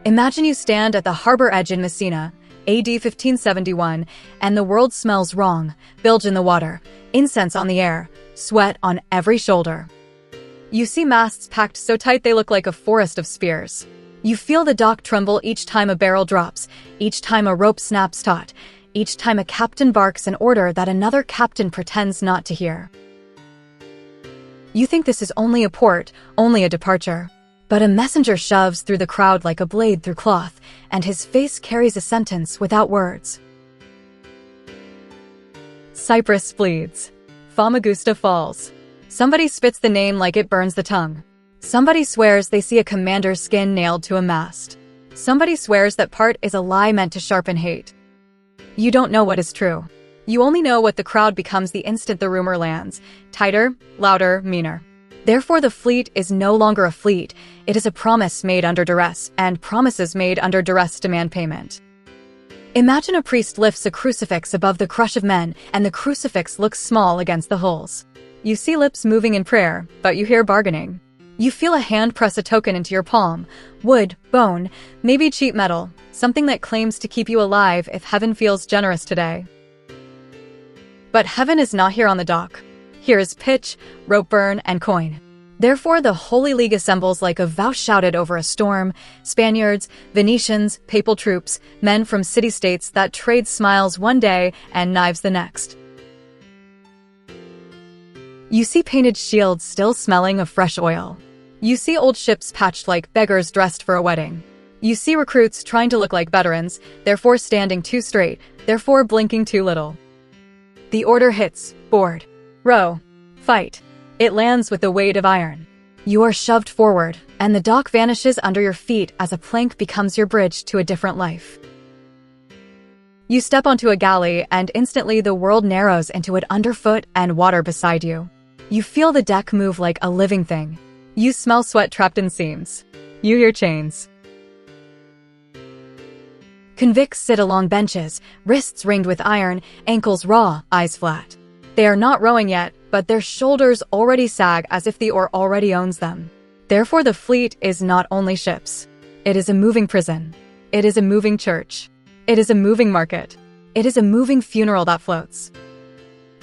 Imagine you stand at the harbor edge in Messina, AD 1571, and the world smells wrong, bilge in the water, incense on the air, sweat on every shoulder. You see masts packed so tight they look like a forest of spears. You feel the dock tremble each time a barrel drops, each time a rope snaps taut, each time a captain barks an order that another captain pretends not to hear. You think this is only a port, only a departure. But a messenger shoves through the crowd like a blade through cloth, and his face carries a sentence without words. Cyprus bleeds. Famagusta falls. Somebody spits the name like it burns the tongue. Somebody swears they see a commander's skin nailed to a mast. Somebody swears that part is a lie meant to sharpen hate. You don't know what is true. You only know what the crowd becomes the instant the rumor lands. Tighter, louder, meaner. Therefore, the fleet is no longer a fleet. It is a promise made under duress, and promises made under duress demand payment. Imagine a priest lifts a crucifix above the crush of men, and the crucifix looks small against the holes. You see lips moving in prayer, but you hear bargaining. You feel a hand press a token into your palm. Wood, bone, maybe cheap metal, something that claims to keep you alive if heaven feels generous today. But heaven is not here on the dock. Here is pitch, rope burn, and coin. Therefore, the Holy League assembles like a vow shouted over a storm. Spaniards, Venetians, papal troops, men from city-states that trade smiles one day and knives the next. You see painted shields still smelling of fresh oil. You see old ships patched like beggars dressed for a wedding. You see recruits trying to look like veterans, therefore standing too straight, therefore blinking too little. The order hits, board. Row. Fight. It lands with the weight of iron. You are shoved forward, and the dock vanishes under your feet as a plank becomes your bridge to a different life. You step onto a galley, and instantly the world narrows into it underfoot and water beside you. You feel the deck move like a living thing. You smell sweat trapped in seams. You hear chains. Convicts sit along benches, wrists ringed with iron, ankles raw, eyes flat. They are not rowing yet, but their shoulders already sag as if the oar already owns them. Therefore, the fleet is not only ships. It is a moving prison. It is a moving church. It is a moving market. It is a moving funeral that floats.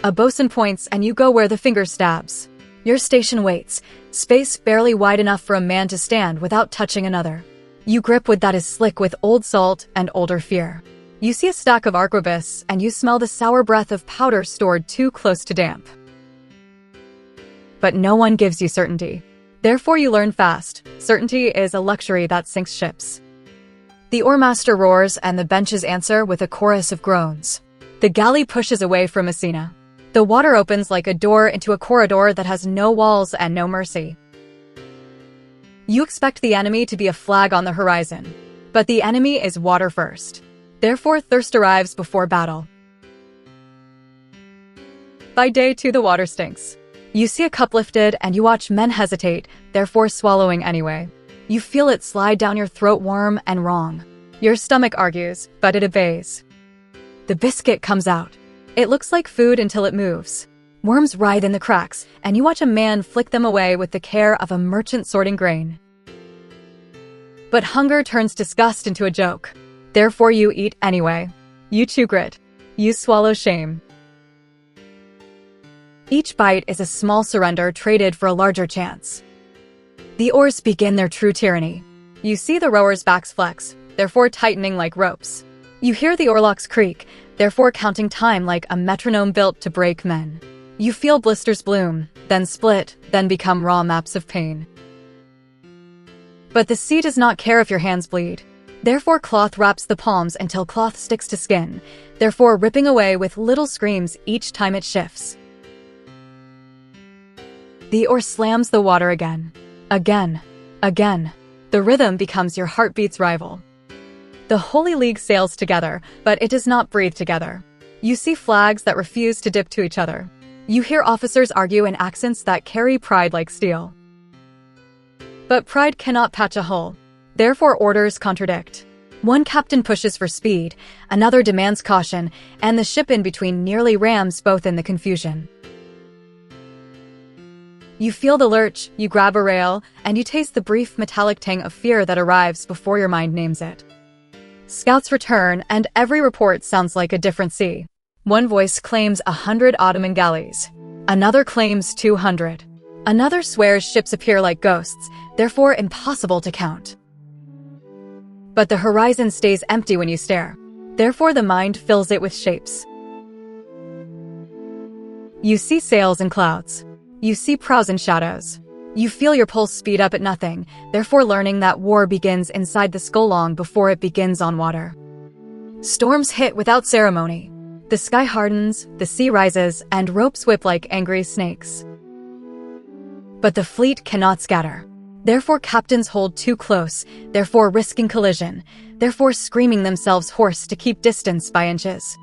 A bosun points and you go where the finger stabs. Your station waits, space barely wide enough for a man to stand without touching another. You grip wood that is slick with old salt and older fear. You see a stack of arquebus, and you smell the sour breath of powder stored too close to damp. But no one gives you certainty. Therefore you learn fast. Certainty is a luxury that sinks ships. The oarmaster roars, and the benches answer with a chorus of groans. The galley pushes away from Messina. The water opens like a door into a corridor that has no walls and no mercy. You expect the enemy to be a flag on the horizon. But the enemy is water first. Therefore, thirst arrives before battle. By day 2, the water stinks. You see a cup lifted, and you watch men hesitate, therefore swallowing anyway. You feel it slide down your throat warm and wrong. Your stomach argues, but it obeys. The biscuit comes out. It looks like food until it moves. Worms writhe in the cracks, and you watch a man flick them away with the care of a merchant sorting grain. But hunger turns disgust into a joke. Therefore you eat anyway. You chew grit. You swallow shame. Each bite is a small surrender traded for a larger chance. The oars begin their true tyranny. You see the rowers' backs flex, therefore tightening like ropes. You hear the oarlocks creak, therefore counting time like a metronome built to break men. You feel blisters bloom, then split, then become raw maps of pain. But the sea does not care if your hands bleed. Therefore cloth wraps the palms until cloth sticks to skin, therefore ripping away with little screams each time it shifts. The oar slams the water again. Again. Again. The rhythm becomes your heartbeat's rival. The Holy League sails together, but it does not breathe together. You see flags that refuse to dip to each other. You hear officers argue in accents that carry pride like steel. But pride cannot patch a hull. Therefore orders contradict. One captain pushes for speed, another demands caution, and the ship in between nearly rams both in the confusion. You feel the lurch, you grab a rail, and you taste the brief metallic tang of fear that arrives before your mind names it. Scouts return, and every report sounds like a different sea. One voice claims 100 Ottoman galleys. Another claims 200. Another swears ships appear like ghosts, therefore impossible to count. But the horizon stays empty when you stare. Therefore the mind fills it with shapes. You see sails and clouds. You see prows and shadows. You feel your pulse speed up at nothing, therefore learning that war begins inside the skull long before it begins on water. Storms hit without ceremony. The sky hardens, the sea rises, and ropes whip like angry snakes. But the fleet cannot scatter. Therefore captains hold too close, therefore risking collision, therefore screaming themselves hoarse to keep distance by inches.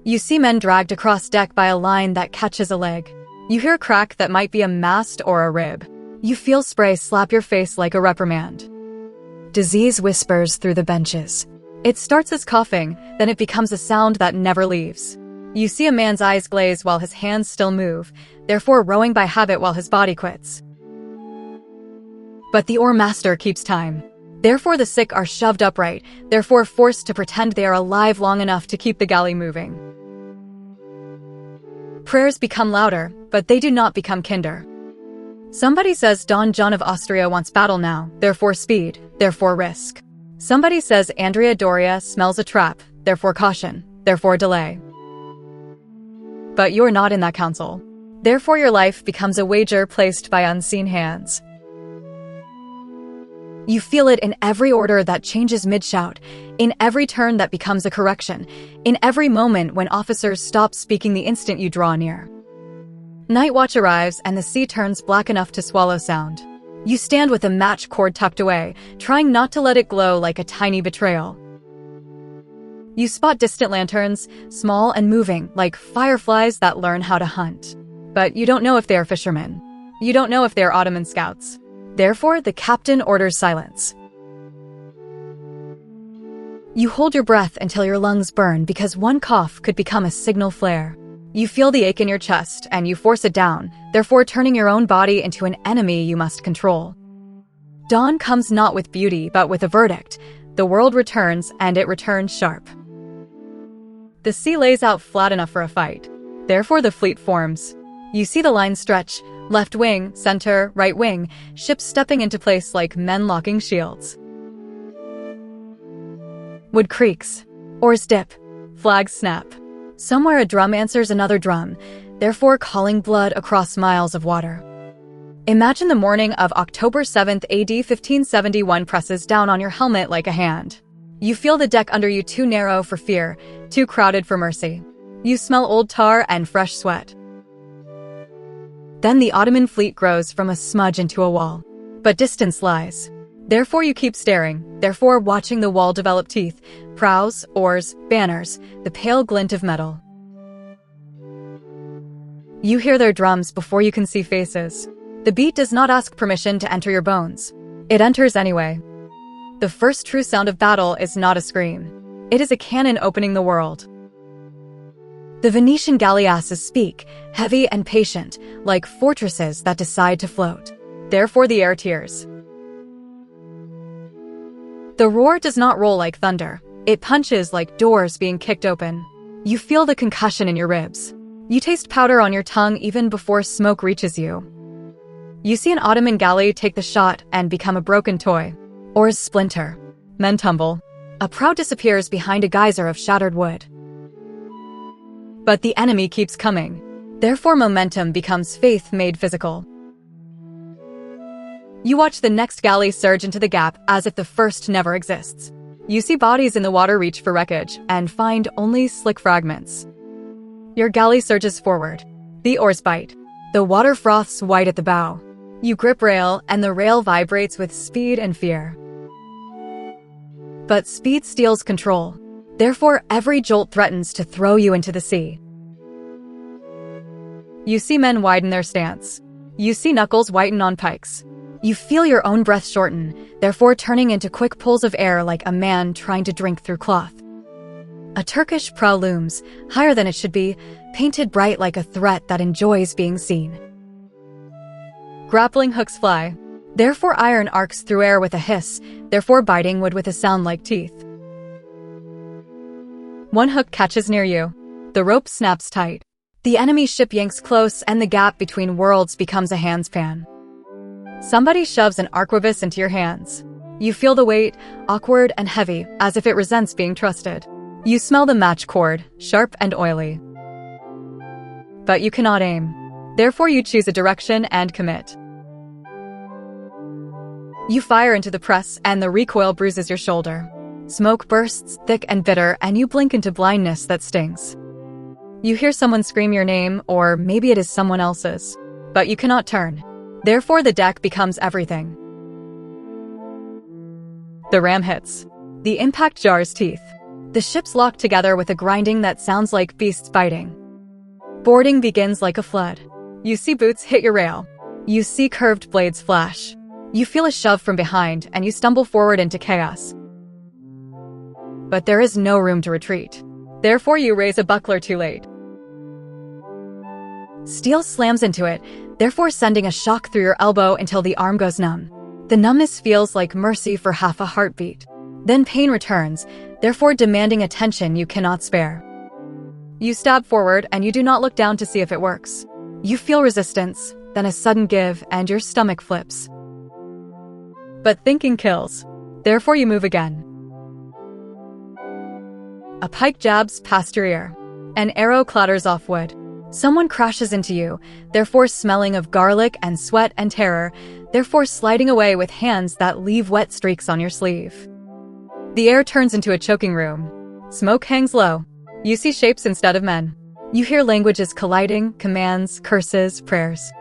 You see men dragged across deck by a line that catches a leg. You hear a crack that might be a mast or a rib. You feel spray slap your face like a reprimand. Disease whispers through the benches. It starts as coughing, then it becomes a sound that never leaves. You see a man's eyes glaze while his hands still move, therefore rowing by habit while his body quits. But the oar master keeps time. Therefore the sick are shoved upright, therefore forced to pretend they are alive long enough to keep the galley moving. Prayers become louder, but they do not become kinder. Somebody says Don John of Austria wants battle now, therefore speed, therefore risk. Somebody says Andrea Doria smells a trap, therefore caution, therefore delay. But you're not in that council. Therefore your life becomes a wager placed by unseen hands. You feel it in every order that changes mid-shout, in every turn that becomes a correction, in every moment when officers stop speaking the instant you draw near. Night watch arrives and the sea turns black enough to swallow sound. You stand with a match cord tucked away, trying not to let it glow like a tiny betrayal. You spot distant lanterns, small and moving, like fireflies that learn how to hunt. But you don't know if they are fishermen. You don't know if they are Ottoman scouts. Therefore, the captain orders silence. You hold your breath until your lungs burn because one cough could become a signal flare. You feel the ache in your chest and you force it down, therefore turning your own body into an enemy you must control. Dawn comes not with beauty but with a verdict. The world returns, and it returns sharp. The sea lays out flat enough for a fight. Therefore the fleet forms. You see the line stretch, left wing, center, right wing, ships stepping into place like men locking shields. Wood creaks. Oars dip. Flags snap. Somewhere a drum answers another drum, therefore calling blood across miles of water. Imagine the morning of October 7th AD 1571 presses down on your helmet like a hand. You feel the deck under you too narrow for fear, too crowded for mercy. You smell old tar and fresh sweat. Then the Ottoman fleet grows from a smudge into a wall. But distance lies. Therefore you keep staring, therefore watching the wall develop teeth, prows, oars, banners, the pale glint of metal. You hear their drums before you can see faces. The beat does not ask permission to enter your bones. It enters anyway. The first true sound of battle is not a scream. It is a cannon opening the world. The Venetian galleasses speak, heavy and patient, like fortresses that decide to float. Therefore the air tears. The roar does not roll like thunder. It punches like doors being kicked open. You feel the concussion in your ribs. You taste powder on your tongue even before smoke reaches you. You see an Ottoman galley take the shot and become a broken toy. Oars splinter. Men tumble. A prow disappears behind a geyser of shattered wood. But the enemy keeps coming. Therefore momentum becomes faith made physical. You watch the next galley surge into the gap as if the first never exists. You see bodies in the water reach for wreckage and find only slick fragments. Your galley surges forward. The oars bite. The water froths white at the bow. You grip rail and the rail vibrates with speed and fear. But speed steals control. Therefore, every jolt threatens to throw you into the sea. You see men widen their stance. You see knuckles whiten on pikes. You feel your own breath shorten, therefore turning into quick pulls of air like a man trying to drink through cloth. A Turkish prow looms, higher than it should be, painted bright like a threat that enjoys being seen. Grappling hooks fly. Therefore iron arcs through air with a hiss, therefore biting wood with a sound like teeth. One hook catches near you. The rope snaps tight. The enemy ship yanks close and the gap between worlds becomes a handspan. Somebody shoves an arquebus into your hands. You feel the weight, awkward and heavy, as if it resents being trusted. You smell the match cord, sharp and oily. But you cannot aim. Therefore you choose a direction and commit. You fire into the press and the recoil bruises your shoulder. Smoke bursts, thick and bitter, and you blink into blindness that stings. You hear someone scream your name, or maybe it is someone else's. But you cannot turn. Therefore the deck becomes everything. The ram hits. The impact jars teeth. The ships lock together with a grinding that sounds like beasts biting. Boarding begins like a flood. You see boots hit your rail. You see curved blades flash. You feel a shove from behind and you stumble forward into chaos. But there is no room to retreat. Therefore you raise a buckler too late. Steel slams into it, therefore sending a shock through your elbow until the arm goes numb. The numbness feels like mercy for half a heartbeat. Then pain returns, therefore demanding attention you cannot spare. You stab forward and you do not look down to see if it works. You feel resistance, then a sudden give and your stomach flips. But thinking kills. Therefore you move again. A pike jabs past your ear. An arrow clatters off wood. Someone crashes into you, therefore smelling of garlic and sweat and terror, therefore sliding away with hands that leave wet streaks on your sleeve. The air turns into a choking room. Smoke hangs low. You see shapes instead of men. You hear languages colliding, commands, curses, prayers.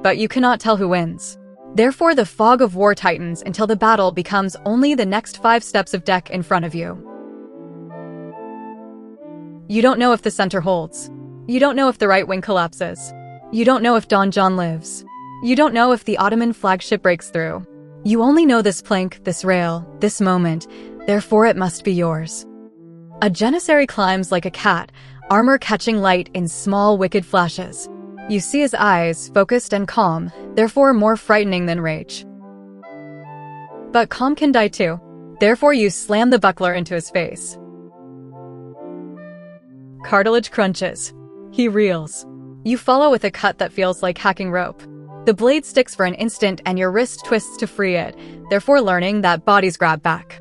But you cannot tell who wins. Therefore the fog of war tightens until the battle becomes only the next 5 steps of deck in front of you. You don't know if the center holds. You don't know if the right wing collapses. You don't know if Don John lives. You don't know if the Ottoman flagship breaks through. You only know this plank, this rail, this moment, therefore it must be yours. A janissary climbs like a cat, armor catching light in small wicked flashes. You see his eyes, focused and calm, therefore more frightening than rage. But calm can die too. Therefore you slam the buckler into his face. Cartilage crunches. He reels. You follow with a cut that feels like hacking rope. The blade sticks for an instant and your wrist twists to free it, therefore learning that bodies grab back.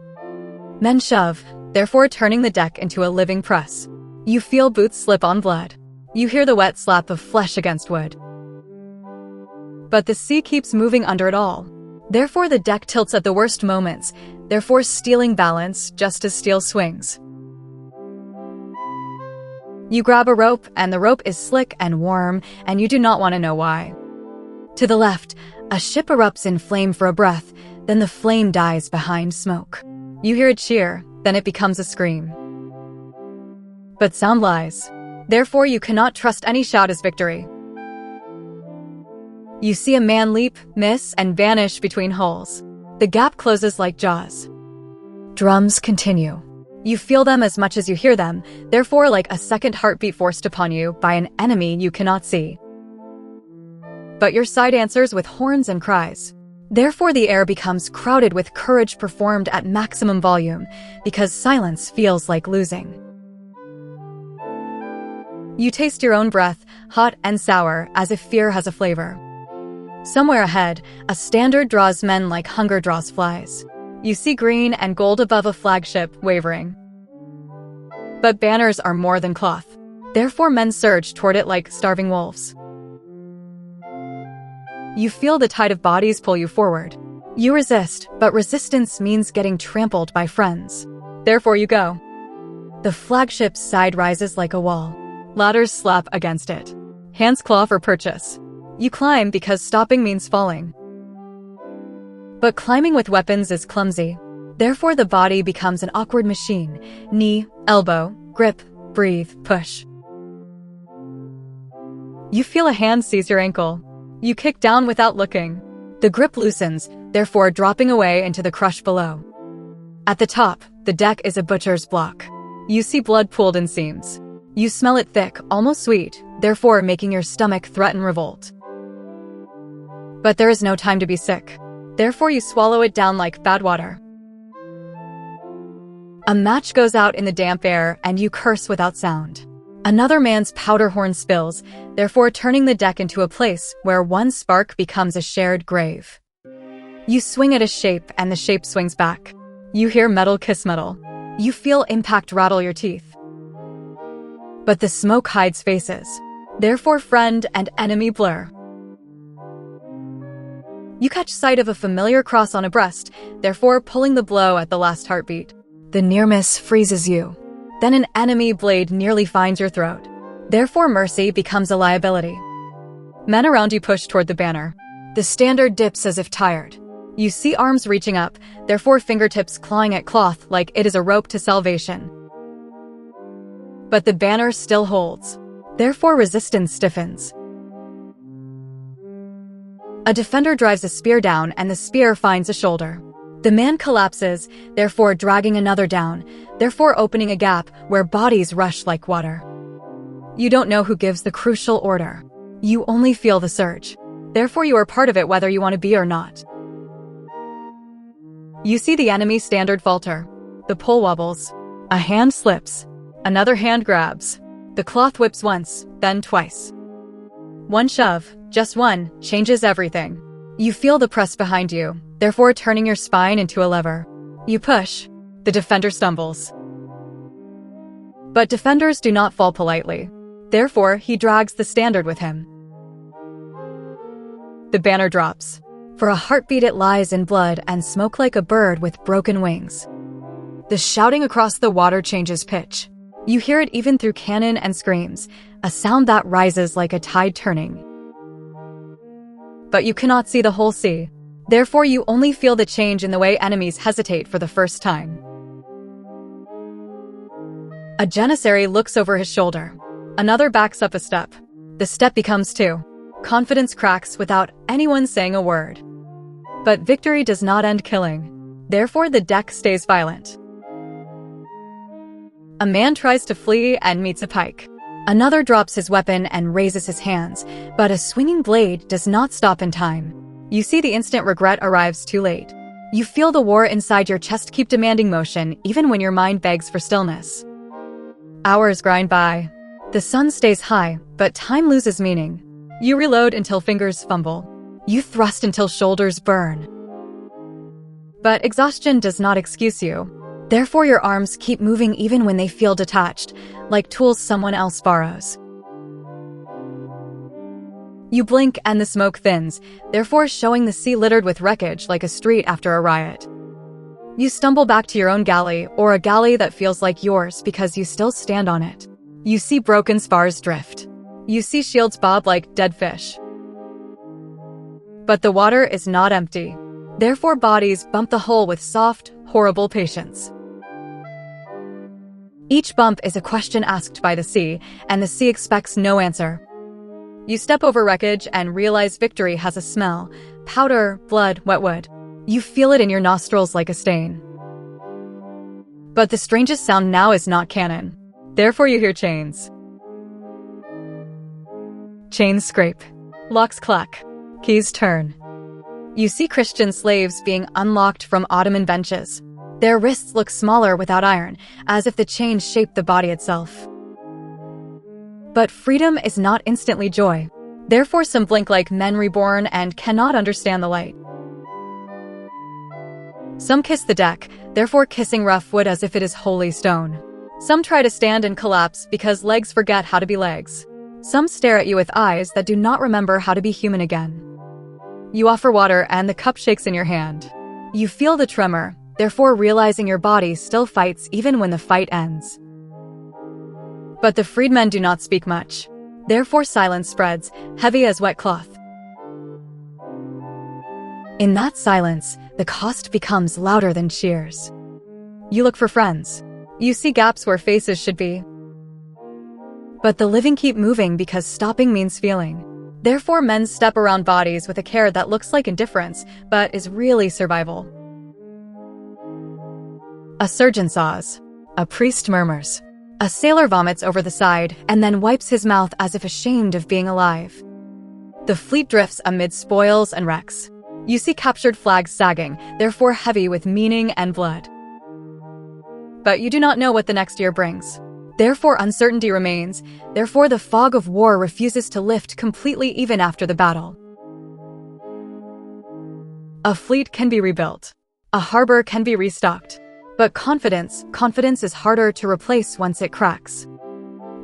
Men shove, therefore turning the deck into a living press. You feel boots slip on blood. You hear the wet slap of flesh against wood. But the sea keeps moving under it all. Therefore the deck tilts at the worst moments, therefore stealing balance just as steel swings. You grab a rope, and the rope is slick and warm, and you do not want to know why. To the left, a ship erupts in flame for a breath, then the flame dies behind smoke. You hear a cheer, then it becomes a scream. But sound lies. Therefore you cannot trust any shout as victory. You see a man leap, miss, and vanish between hulls. The gap closes like jaws. Drums continue. You feel them as much as you hear them, therefore like a second heartbeat forced upon you by an enemy you cannot see. But your side answers with horns and cries. Therefore the air becomes crowded with courage performed at maximum volume, because silence feels like losing. You taste your own breath, hot and sour, as if fear has a flavor. Somewhere ahead, a standard draws men like hunger draws flies. You see green and gold above a flagship, wavering. But banners are more than cloth. Therefore men surge toward it like starving wolves. You feel the tide of bodies pull you forward. You resist, but resistance means getting trampled by friends. Therefore you go. The flagship's side rises like a wall. Ladders slap against it. Hands claw for purchase. You climb because stopping means falling. But climbing with weapons is clumsy. Therefore the body becomes an awkward machine. Knee, elbow, grip, breathe, push. You feel a hand seize your ankle. You kick down without looking. The grip loosens, therefore dropping away into the crush below. At the top, the deck is a butcher's block. You see blood pooled in seams. You smell it thick, almost sweet, therefore making your stomach threaten revolt. But there is no time to be sick. Therefore you swallow it down like bad water. A match goes out in the damp air and you curse without sound. Another man's powder horn spills, therefore turning the deck into a place where one spark becomes a shared grave. You swing at a shape and the shape swings back. You hear metal kiss metal. You feel impact rattle your teeth. But the smoke hides faces. Therefore friend and enemy blur. You catch sight of a familiar cross on a breast, therefore pulling the blow at the last heartbeat. The near miss freezes you. Then an enemy blade nearly finds your throat. Therefore mercy becomes a liability. Men around you push toward the banner. The standard dips as if tired. You see arms reaching up, therefore fingertips clawing at cloth like it is a rope to salvation. But the banner still holds. Therefore resistance stiffens. A defender drives a spear down and the spear finds a shoulder. The man collapses, therefore dragging another down, therefore opening a gap where bodies rush like water. You don't know who gives the crucial order. You only feel the surge. Therefore you are part of it whether you want to be or not. You see the enemy standard falter. The pole wobbles. A hand slips. Another hand grabs. The cloth whips once, then twice. One shove, just one, changes everything. You feel the press behind you, therefore turning your spine into a lever. You push. The defender stumbles. But defenders do not fall politely. Therefore, he drags the standard with him. The banner drops. For a heartbeat it lies in blood and smoke like a bird with broken wings. The shouting across the water changes pitch. You hear it even through cannon and screams, a sound that rises like a tide turning. But you cannot see the whole sea. Therefore you only feel the change in the way enemies hesitate for the first time. A janissary looks over his shoulder. Another backs up a step. The step becomes two. Confidence cracks without anyone saying a word. But victory does not end killing. Therefore the deck stays violent. A man tries to flee and meets a pike. Another drops his weapon and raises his hands, but a swinging blade does not stop in time. You see the instant regret arrives too late. You feel the war inside your chest keep demanding motion even when your mind begs for stillness. Hours grind by. The sun stays high, but time loses meaning. You reload until fingers fumble. You thrust until shoulders burn. But exhaustion does not excuse you. Therefore your arms keep moving even when they feel detached, like tools someone else borrows. You blink and the smoke thins, therefore showing the sea littered with wreckage like a street after a riot. You stumble back to your own galley, or a galley that feels like yours because you still stand on it. You see broken spars drift. You see shields bob like dead fish. But the water is not empty. Therefore bodies bump the hull with soft, horrible patience. Each bump is a question asked by the sea, and the sea expects no answer. You step over wreckage and realize victory has a smell. Powder, blood, wet wood. You feel it in your nostrils like a stain. But the strangest sound now is not cannon. Therefore you hear chains. Chains scrape. Locks clack. Keys turn. You see Christian slaves being unlocked from Ottoman benches. Their wrists look smaller without iron, as if the chains shaped the body itself. But freedom is not instantly joy. Therefore some blink like men reborn and cannot understand the light. Some kiss the deck, therefore kissing rough wood as if it is holy stone. Some try to stand and collapse because legs forget how to be legs. Some stare at you with eyes that do not remember how to be human again. You offer water and the cup shakes in your hand. You feel the tremor, therefore realizing your body still fights even when the fight ends. But the freedmen do not speak much. Therefore silence spreads, heavy as wet cloth. In that silence, the cost becomes louder than cheers. You look for friends. You see gaps where faces should be. But the living keep moving because stopping means feeling. Therefore men step around bodies with a care that looks like indifference, but is really survival. A surgeon saws. A priest murmurs. A sailor vomits over the side and then wipes his mouth as if ashamed of being alive. The fleet drifts amid spoils and wrecks. You see captured flags sagging, therefore heavy with meaning and blood. But you do not know what the next year brings. Therefore uncertainty remains, therefore the fog of war refuses to lift completely even after the battle. A fleet can be rebuilt. A harbor can be restocked. But confidence is harder to replace once it cracks.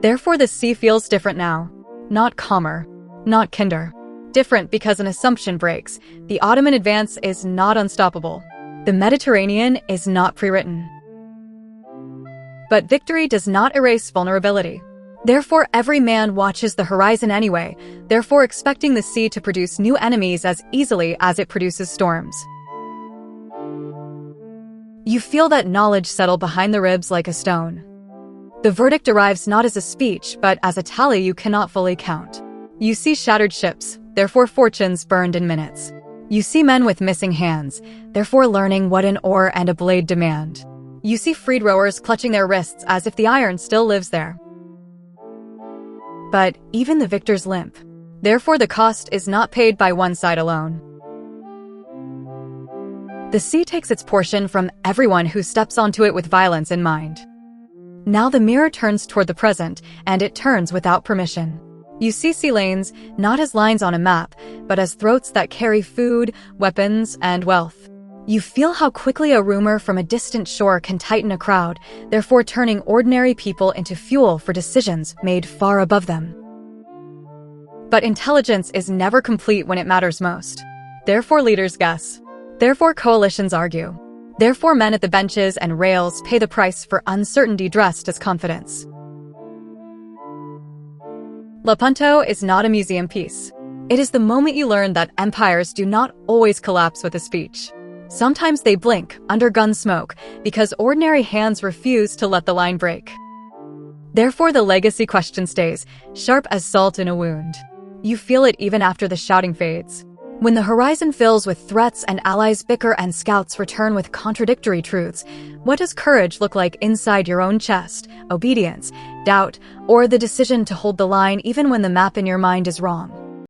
Therefore the sea feels different now. Not calmer, not kinder. Different because an assumption breaks. The Ottoman advance is not unstoppable. The Mediterranean is not pre-written. But victory does not erase vulnerability. Therefore every man watches the horizon anyway, therefore expecting the sea to produce new enemies as easily as it produces storms. You feel that knowledge settle behind the ribs like a stone. The verdict arrives not as a speech, but as a tally you cannot fully count. You see shattered ships, therefore fortunes burned in minutes. You see men with missing hands, therefore learning what an oar and a blade demand. You see freed rowers clutching their wrists as if the iron still lives there. But even the victors limp. Therefore the cost is not paid by one side alone. The sea takes its portion from everyone who steps onto it with violence in mind. Now the mirror turns toward the present, and it turns without permission. You see sea lanes, not as lines on a map, but as throats that carry food, weapons, and wealth. You feel how quickly a rumor from a distant shore can tighten a crowd, therefore turning ordinary people into fuel for decisions made far above them. But intelligence is never complete when it matters most. Therefore leaders guess. Therefore coalitions argue. Therefore men at the benches and rails pay the price for uncertainty dressed as confidence. Lepanto is not a museum piece. It is the moment you learn that empires do not always collapse with a speech. Sometimes they blink under gun smoke because ordinary hands refuse to let the line break. Therefore the legacy question stays, sharp as salt in a wound. You feel it even after the shouting fades. When the horizon fills with threats and allies bicker and scouts return with contradictory truths, what does courage look like inside your own chest? Obedience, doubt, or the decision to hold the line even when the map in your mind is wrong?